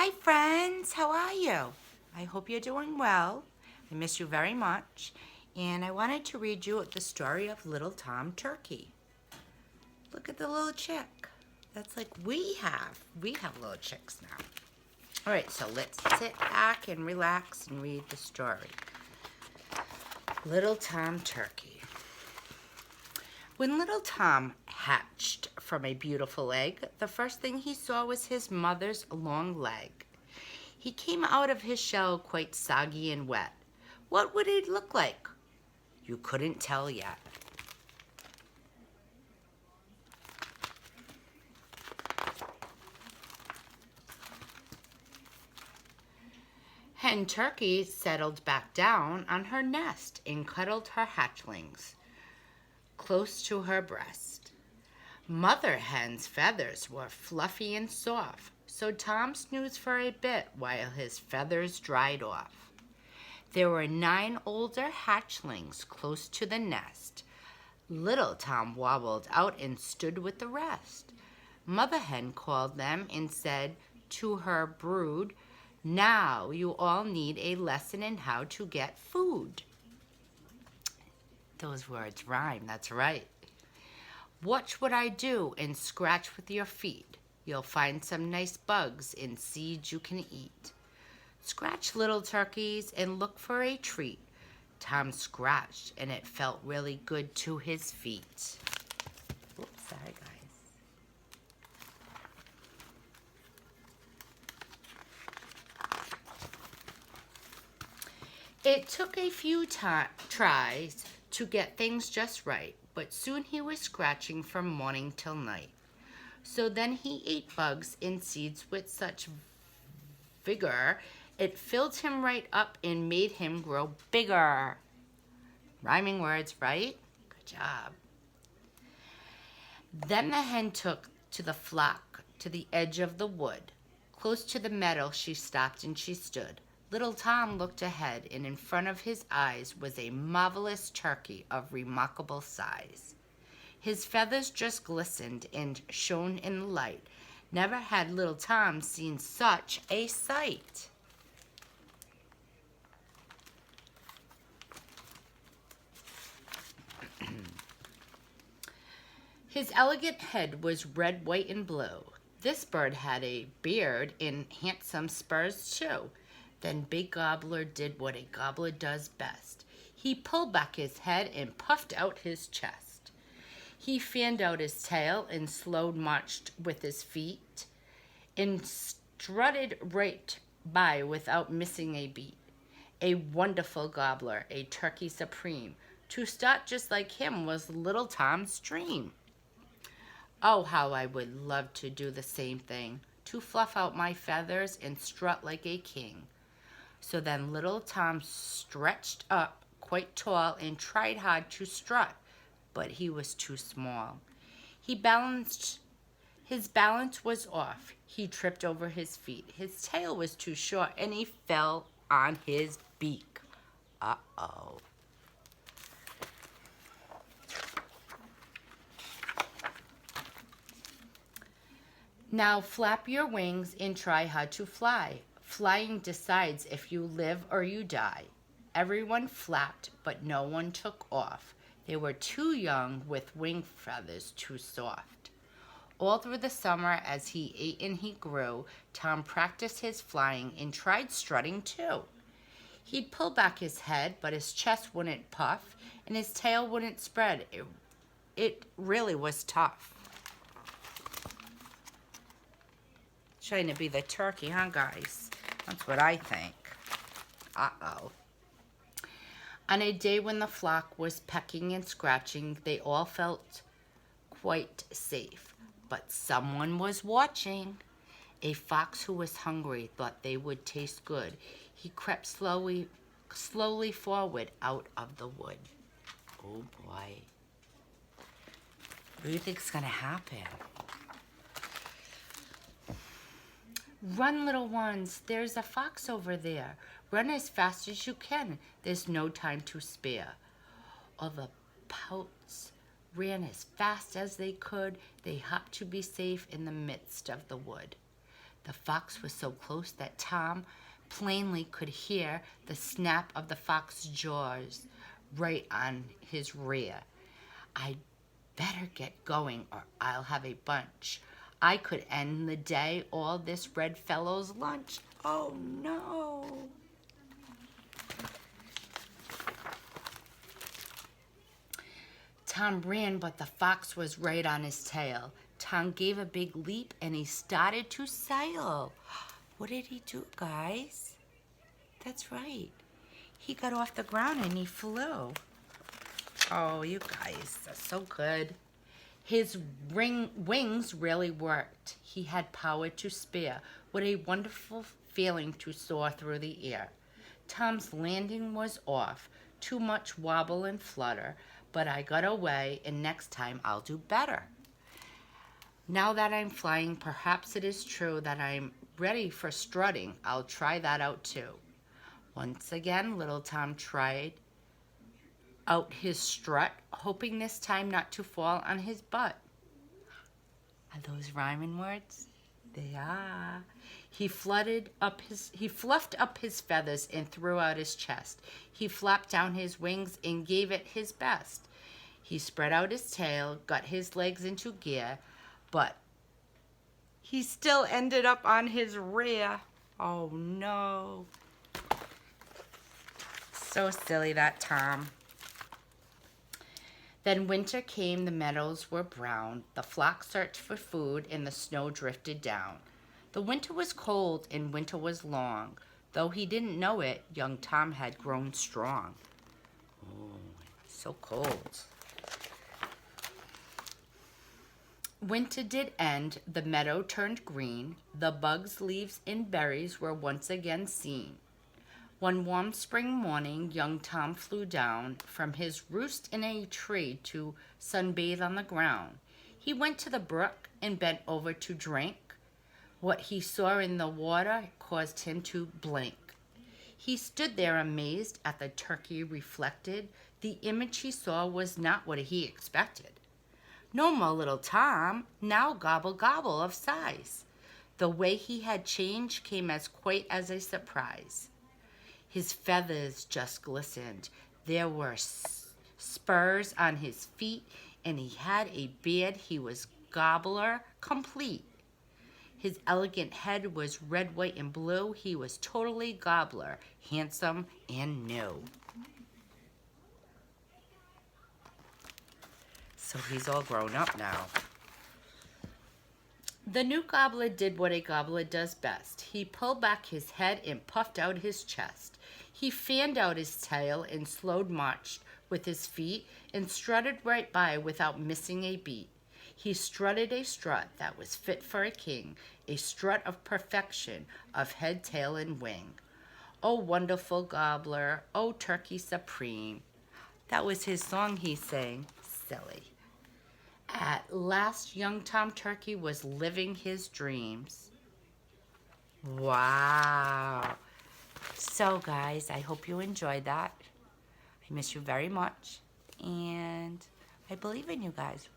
Hi friends, how are you? I hope you're doing well. I miss you very much. And I wanted to read you the story of little Tom Turkey. Look at the little chick. That's like we have. We have little chicks now. All right, so let's sit back and relax and read the story. Little Tom Turkey. When little Tom hatched from a beautiful egg, the first thing he saw was his mother's long leg. He came out of his shell quite soggy and wet. What would he look like? You couldn't tell yet. Hen Turkey settled back down on her nest and cuddled her hatchlings close to her breast. Mother Hen's feathers were fluffy and soft, so Tom snoozed for a bit while his feathers dried off. There were 9 older hatchlings close to the nest. Little Tom wobbled out and stood with the rest. Mother Hen called them and said to her brood, "Now you all need a lesson in how to get food." Those words rhyme, that's right. Watch what I do and scratch with your feet. You'll find some nice bugs and seeds you can eat. Scratch, little turkeys, and look for a treat. Tom scratched, and it felt really good to his feet. Oops, sorry, guys. It took a few tries to get things just right, but soon he was scratching from morning till night. So then he ate bugs and seeds with such vigor, it filled him right up and made him grow bigger. Rhyming words, right? Good job. Then the hen took to the flock to the edge of the wood. Close to the meadow she stopped and she stood. Little Tom looked ahead, and in front of his eyes was a marvelous turkey of remarkable size. His feathers just glistened and shone in the light. Never had little Tom seen such a sight. His elegant head was red, white, and blue. This bird had a beard and handsome spurs too. Then Big Gobbler did what a gobbler does best. He pulled back his head and puffed out his chest. He fanned out his tail and slow marched with his feet and strutted right by without missing a beat. A wonderful gobbler, a turkey supreme. To strut just like him was little Tom's dream. Oh, how I would love to do the same thing, to fluff out my feathers and strut like a king. So then little Tom stretched up quite tall and tried hard to strut, but he was too small. His balance was off. He tripped over his feet. His tail was too short and he fell on his beak. Uh-oh. Now flap your wings and try how to fly. Flying decides if you live or you die. Everyone flapped, but no one took off. They were too young with wing feathers too soft. All through the summer as he ate and he grew, Tom practiced his flying and tried strutting too. He'd pull back his head, but his chest wouldn't puff and his tail wouldn't spread. It really was tough. Trying to be the turkey, huh, guys? That's what I think. Uh-oh. On a day when the flock was pecking and scratching, they all felt quite safe. But someone was watching. A fox who was hungry thought they would taste good. He crept slowly forward out of the wood. Oh, boy. What do you think's going to happen? Run, little ones, there's a fox over there. Run as fast as you can. There's no time to spare. All the pouts ran as fast as they could. They hopped to be safe in the midst of the wood. The fox was so close that Tom plainly could hear the snap of the fox's jaws right on his rear. I'd better get going or I'll have a bunch. I could end the day all this red fellow's lunch. Oh no. Tom ran, but the fox was right on his tail. Tom gave a big leap and he started to sail. What did he do, guys? That's right. He got off the ground and he flew. Oh, you guys are so good. His wings really worked. He had power to spare. What a wonderful feeling to soar through the air. Tom's landing was off. Too much wobble and flutter, but I got away, and next time I'll do better. Now that I'm flying, perhaps it is true that I'm ready for strutting. I'll try that out too. Once again, little Tom tried out his strut, hoping this time not to fall on his butt. Are those rhyming words? They are. He fluffed up his feathers and threw out his chest. He flapped down his wings and gave it his best. He spread out his tail, got his legs into gear, but he still ended up on his rear. Oh no. So silly, that Tom. Then winter came, the meadows were brown, the flock searched for food, and the snow drifted down. The winter was cold and winter was long. Though he didn't know it, young Tom had grown strong. Oh, so cold. Winter did end, the meadow turned green, the bugs, leaves, and berries were once again seen. One warm spring morning, young Tom flew down from his roost in a tree to sunbathe on the ground. He went to the brook and bent over to drink. What he saw in the water caused him to blink. He stood there amazed at the turkey reflected. The image he saw was not what he expected. No more little Tom, now gobble gobble of size. The way he had changed came as quite as a surprise. His feathers just glistened. There were spurs on his feet, and he had a beard. He was gobbler complete. His elegant head was red, white, and blue. He was totally gobbler, handsome and new. So he's all grown up now. The new gobbler did what a gobbler does best. He pulled back his head and puffed out his chest. He fanned out his tail and slowed marched with his feet and strutted right by without missing a beat. He strutted a strut that was fit for a king, a strut of perfection of head, tail, and wing. Oh, wonderful gobbler, oh, turkey supreme. That was his song he sang. Silly. At last, young Tom Turkey was living his dreams. Wow. So, guys, I hope you enjoyed that. I miss you very much, and I believe in you guys.